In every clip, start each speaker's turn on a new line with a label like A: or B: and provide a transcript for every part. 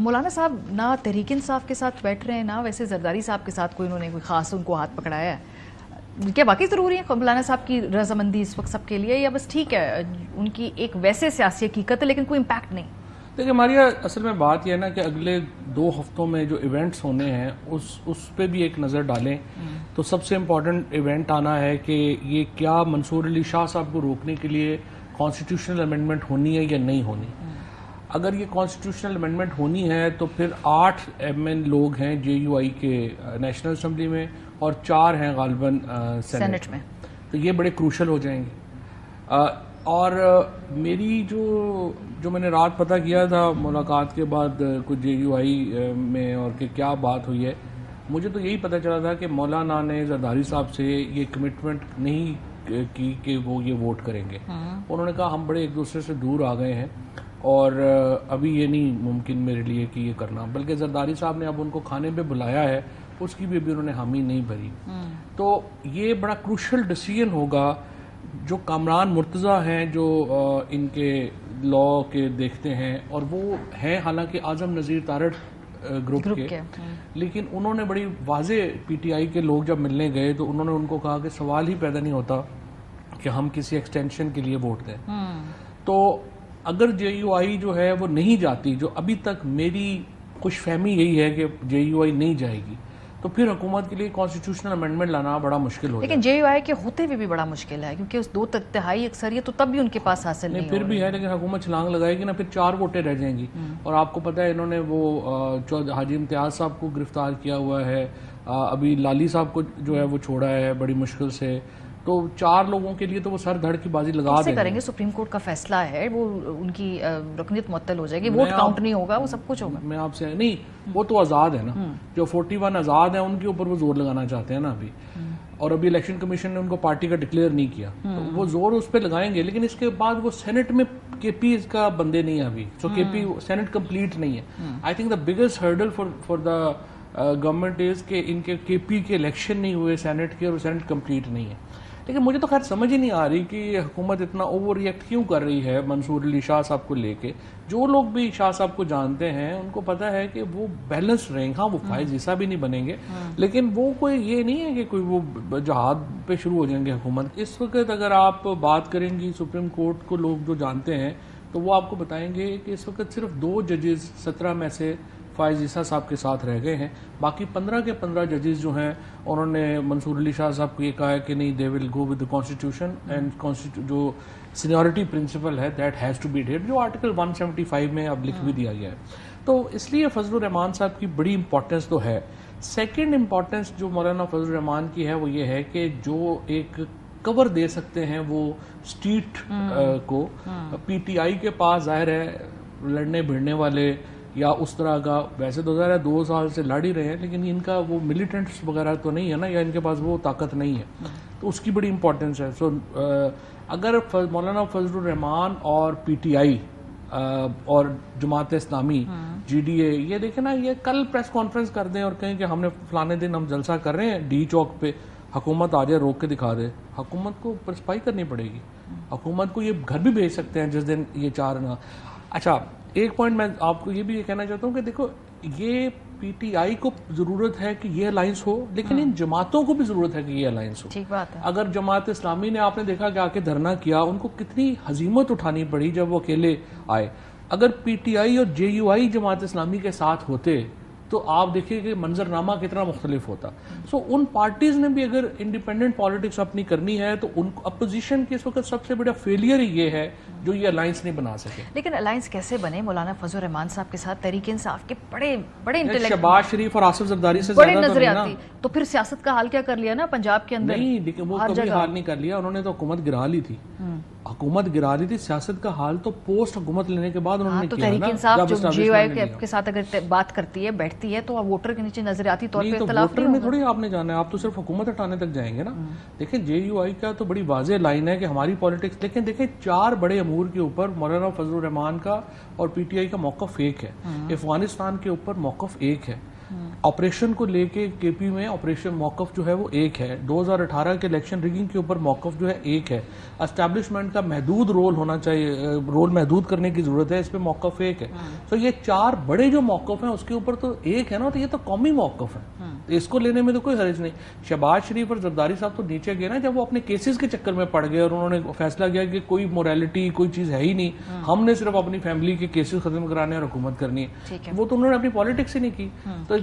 A: مولانا صاحب نہ تحریک انصاف کے ساتھ بیٹھ رہے ہیں نہ ویسے زرداری صاحب کے ساتھ کوئی انہوں نے کوئی خاص ان کو ہاتھ پکڑایا ہے. کیا باقی ضروری ہے مولانا صاحب کی رضامندی اس وقت سب کے لیے, یا بس ٹھیک ہے ان کی ایک ویسے سیاسی حقیقت ہے لیکن کوئی امپیکٹ نہیں؟
B: دیکھیں ہماری اصل میں بات یہ ہے نا کہ اگلے 2 ہفتوں میں جو ایونٹس ہونے ہیں اس پہ بھی ایک نظر ڈالیں. تو سب سے امپورٹنٹ ایونٹ آنا ہے کہ یہ کیا منصور علی شاہ صاحب کو روکنے کے لیے کانسٹیٹیوشنل امینڈمنٹ ہونی ہے یا نہیں ہونی. اگر یہ کانسٹیٹیوشنل امینڈمنٹ ہونی ہے تو پھر 8 ایم این لوگ ہیں JUI کے نیشنل اسمبلی میں اور 4 ہیں غالباً سینٹ میں, تو یہ بڑے کروشل ہو جائیں گے. اور میری جو میں نے رات پتہ کیا تھا ملاقات کے بعد کچھ JUI میں اور کہ کیا بات ہوئی ہے, مجھے تو یہی پتہ چلا تھا کہ مولانا نے زرداری صاحب سے یہ کمٹمنٹ نہیں کی کہ وہ یہ ووٹ کریں گے. انہوں نے کہا ہم بڑے ایک دوسرے سے دور آ گئے ہیں اور ابھی یہ نہیں ممکن میرے لیے کہ یہ کرنا, بلکہ زرداری صاحب نے اب ان کو کھانے پہ بلایا ہے, اس کی بھی ابھی انہوں نے حامی نہیں بھری. تو یہ بڑا کروشل ڈیسیژن ہوگا. جو کامران مرتضیٰ ہیں جو ان کے لا کے دیکھتے ہیں اور وہ ہیں حالانکہ اعظم نذیر تارڑ گروپ کے, لیکن انہوں نے بڑی واضح PTI کے لوگ جب ملنے گئے تو انہوں نے ان کو کہا کہ سوال ہی پیدا نہیں ہوتا کہ ہم کسی ایکسٹینشن کے لیے ووٹ دیں. تو اگر JUI جو ہے وہ نہیں جاتی, جو ابھی تک میری خوش فہمی یہی ہے کہ JUI نہیں جائے گی, تو پھر حکومت کے لیے کانسٹیٹیوشنل امینڈمنٹ لانا بڑا مشکل ہو جائے.
A: لیکن JUI کے ہوتے ہوئے بھی بڑا مچھل ہے کیونکہ اس 2 تہائی اکثریت تو تب بھی ان کے پاس حاصل نہیں
B: پھر بھی ہے, لیکن حکومت چھلانگ لگائے گی نا, پھر 4 ووٹیں رہ جائیں گی. اور آپ کو پتہ ہے انہوں نے وہ حاجی امتیاز صاحب کو گرفتار کیا ہوا ہے, ابھی لالی صاحب کو جو ہے وہ چھوڑا ہے بڑی مشکل سے. تو 4 لوگوں کے لیے تو وہ سر دھڑ کی بازی لگا دیں گے.
A: کریں گے, سپریم کورٹ کا فیصلہ ہے, وہ ان کی رکنیت معطل ہو جائے گی, ووٹ کاؤنٹ نہیں ہوگا, وہ سب کچھ ہوگا.
B: میں آپ سے نہیں, وہ تو آزاد ہے نا, جو 41 آزاد ہیں ان کے اوپر وہ زور لگانا چاہتے ہیں نا ابھی. اور ابھی الیکشن کمیشن نے ان کو پارٹی کا ڈکلیئر نہیں کیا, تو وہ زور اس پہ لگائیں گے. لیکن اس کے بعد وہ سینٹ میں KP کا بندے نہیں ہیں ابھی, سو KP سینٹ کمپلیٹ نہیں ہے. I think the biggest hurdle for the government is کہ ان کے KP کے الیکشن نہیں ہوئے سینٹ کے, اور سینٹ کمپلیٹ نہیں ہے. لیکن مجھے تو خیر سمجھ ہی نہیں آ رہی کہ حکومت اتنا اوور ریئیکٹ کیوں کر رہی ہے منصور علی شاہ صاحب کو لے کے. جو لوگ بھی شاہ صاحب کو جانتے ہیں ان کو پتہ ہے کہ وہ بیلنس رہیں گے. ہاں وہ فائز حصہ بھی نہیں بنیں گے, لیکن وہ کوئی یہ نہیں ہے کہ کوئی وہ جہاد پہ شروع ہو جائیں گے حکومت. اس وقت اگر آپ بات کریں گی سپریم کورٹ کو لوگ جو جانتے ہیں تو وہ آپ کو بتائیں گے کہ اس وقت صرف 2 ججز 17 میں سے فائز عیسیٰ صاحب کے ساتھ رہ گئے ہیں. باقی 15 کے 15 ججز جو ہیں انہوں نے منصور علی شاہ صاحب کو یہ کہا ہے کہ نہیں, they will go with the constitution and جو سینیورٹی پرنسپل ہے that has to be dead, جو آرٹیکل 175 میں اب لکھ بھی دیا گیا ہے. تو اس لیے فضل الرحمان صاحب کی بڑی امپورٹنس تو ہے. سیکنڈ امپورٹنس جو مولانا فضل الرحمان کی ہے وہ یہ ہے کہ جو ایک کور دے سکتے ہیں وہ اسٹریٹ کو. PTI کے پاس ظاہر ہے لڑنے بھیڑنے والے یا اس طرح کا, ویسے تو ظاہر ہے 2 سال سے لڑ ہی رہے ہیں, لیکن ان کا وہ ملیٹنٹس وغیرہ تو نہیں ہے نا, یا ان کے پاس وہ طاقت نہیں ہے, تو اس کی بڑی امپورٹنس ہے. سو اگر مولانا فضل الرحمان اور PTI اور جماعت اسلامی GDA یہ دیکھیں نا, یہ کل پریس کانفرنس کر دیں اور کہیں کہ ہم نے فلانے دن ہم جلسہ کر رہے ہیں D چوک پہ, حکومت آ جائے روک کے دکھا دے, حکومت کو پرسپائی کرنی پڑے گی. حکومت کو یہ گھر بھی بھیج سکتے ہیں جس دن یہ 4 نا. اچھا ایک پوائنٹ میں آپ کو یہ بھی کہنا چاہتا ہوں کہ دیکھو یہ PTI کو ضرورت ہے کہ یہ الائنس ہو, لیکن ان جماعتوں کو بھی ضرورت ہے کہ یہ الائنس ہو.
A: ٹھیک بات ہے.
B: اگر جماعت اسلامی نے آپ نے دیکھا کہ آ کے دھرنا کیا, ان کو کتنی ہزیمت اٹھانی پڑی جب وہ اکیلے آئے. اگر PTI اور JUI جماعت اسلامی کے ساتھ ہوتے تو آپ دیکھیں کہ منظرنامہ کتنا مختلف ہوتا. سو ان پارٹیز نے بھی اگر انڈیپینڈنٹ پالیٹکس اپنی کرنی ہے تو ان اپوزیشن کی اس وقت سب سے بڑا فیلئر یہ ہے جو یہ الائنس نہیں بنا سکے.
A: لیکن الائنس کیسے بنے مولانا فضل الرحمان صاحب کے ساتھ تحریک انصاف کے بڑے انٹلیکٹ,
B: شہباز شریف اور آصف زرداری سے
A: بڑے نظریاتی, تو پھر سیاست کا حال کیا کر لیا نا پنجاب کے اندر؟
B: نہیں لیکن وہ کبھی حال نہیں کر لیا, انہوں نے تو حکومت گرا لی تھی. حکومت گرا دی تھی, سیاست کا حال تو پوسٹ حکومت لینے کے بعد انہوں نے
A: تو
B: کیا.
A: تحریک انصاف جو JUI کے ساتھ اگر بات کرتی ہے بیٹھتی ہے تو ووٹر کے نیچے نظریاتی طور پہ اختلاف
B: نہیں ہوگا. تھوڑی آپ نے جانا ہے, آپ تو صرف حکومت ہٹانے تک جائیں گے نا. دیکھیں JUI کا تو بڑی واضح لائن ہے کہ ہماری پالیٹکس, لیکن دیکھیں 4 بڑے امور کے اوپر مولانا فضل الرحمان کا اور PTI کا موقف ایک ہے, افغانستان کے اوپر موقف ایک ہے, آپریشن کو لے کے کے پی میں آپریشن موقف جو ہے وہ ایک ہے. 2018 کے الیکشن ریگنگ کے اوپر موقف جو ہے ایک ہے. اسٹیبلشمنٹ کا محدود رول ہونا چاہیے, رول محدود کرنے کی ضرورت ہے, اس پہ موقف ایک ہے. تو یہ 4 بڑے جو موقف ہیں اس کے اوپر تو ایک ہے نا, تو یہ تو قومی موقف ہے, اس کو لینے میں تو کوئی حرج نہیں. شہباز شریف اور زرداری صاحب تو نیچے گئے نا جب وہ اپنے کیسز کے چکر میں پڑ گئے اور انہوں نے فیصلہ کیا کہ کوئی موریلٹی کوئی چیز ہے ہی نہیں, ہم نے صرف اپنی فیملی کے کیسز ختم کرانے اور حکومت کرنی ہے. وہ تو انہوں نے اپنی پالیٹکس ہی نہیں کی. تو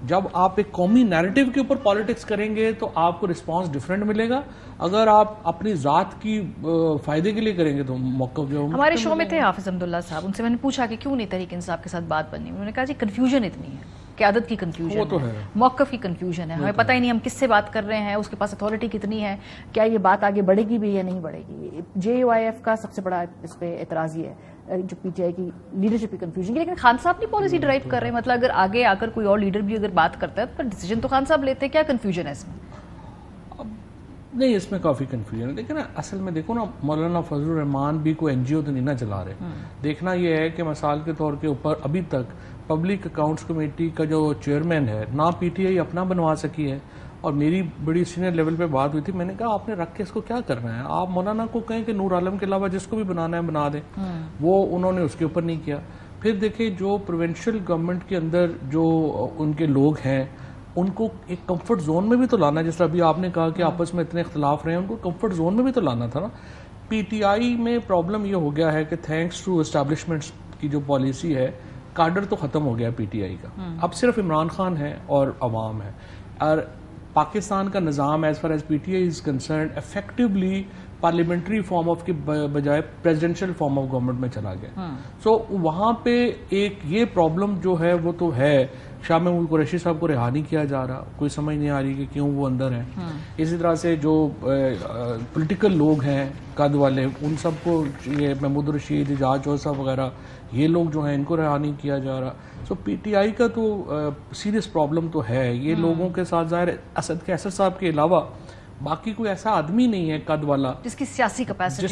B: جب آپ ایک قومی نیریٹو کے اوپر پالیٹکس کریں گے تو آپ کو رسپانس ڈیفرنٹ ملے گا. اگر آپ اپنی ذات کی فائدے کے لیے کریں گے تو موقف جو
A: ہمارے شو میں تھے حافظ عبداللہ صاحب, ان سے میں نے پوچھا کہ کیوں نہیں تحریک انصاف کے ساتھ بات بننی. انہوں نے کہا جی کنفیوژن اتنی ہے, قیادت کی کنفیوژن ہے, موقف کی کنفیوژن ہے, ہمیں پتہ ہی نہیں ہم کس سے بات کر رہے ہیں, اس کے پاس اتھارٹی کتنی ہے, کیا یہ بات آگے بڑھے گی بھی یا نہیں بڑھے گی. JUIF کا سب سے بڑا اس پہ اعتراض یہ ہے جو پی ٹی آئی کی لیڈرشپ کی کنفیوژن کی. لیکن خان صاحب نہیں پالیسی ڈرائیو کر رہے ہیں, مطلب اگر آگے آ کر کوئی اور لیڈر بھی اگر بات کرتا ہے تو ڈیسیجن تو خان صاحب لیتے ہیں. کیا کنفیوژن ہے اس میں؟
B: نہیں, اس میں کافی کنفیوژن ہے. لیکن اصل میں دیکھو نا, مولانا فضل الرحمان بھی کوئی NGO تو نہیں نہ چلا رہے. دیکھنا یہ ہے کہ مثال کے طور کے اوپر ابھی تک پبلک اکاؤنٹس کمیٹی کا جو چیئرمین ہے نہ PTI اپنا بنوا سکی ہے, اور میری بڑی سینئر لیول پہ بات ہوئی تھی, میں نے کہا آپ نے رکھ کے اس کو کیا کرنا ہے, آپ مولانا کو کہیں کہ نور عالم کے علاوہ جس کو بھی بنانا ہے بنا دیں. وہ انہوں نے اس کے اوپر نہیں کیا. پھر دیکھیں جو پروونشل گورنمنٹ کے اندر جو ان کے لوگ ہیں ان کو ایک کمفرٹ زون میں بھی تو لانا, جس طرح ابھی آپ نے کہا کہ آپس میں اتنے اختلاف رہے ہیں, ان کو کمفرٹ زون میں بھی تو لانا تھا نا. PTI میں پرابلم یہ ہو گیا ہے کہ تھینکس ٹو اسٹیبلشمنٹس کی جو پالیسی ہے, کارڈر تو ختم ہو گیا PTI کا, اب صرف عمران خان ہے اور عوام ہے. اور پاکستان کا نظام as far as PTI is concerned effectively parliamentary form of کے بجائے پریزیڈنشل فارم آف گورنمنٹ میں چلا گیا. سو وہاں پہ ایک یہ پرابلم جو ہے وہ تو ہے. شاہ محمود قریشی صاحب کو رہا نہیں کیا جا رہا, کوئی سمجھ نہیں آ رہی کہ کیوں وہ اندر ہیں. اسی طرح سے جو پولیٹیکل لوگ ہیں قد والے, ان سب کو یہ محمود رشید, اعجاز چوہدری صاحب وغیرہ, یہ لوگ جو ہیں ان کو رہا نہیں کیا جا رہا. سو PTI کا تو سیریس پرابلم تو ہے. یہ لوگوں کے ساتھ ظاہر اسد کیسر صاحب کے علاوہ باقی کوئی ایسا آدمی نہیں ہے قد والا
A: جس کی سیاسی کیپیسٹی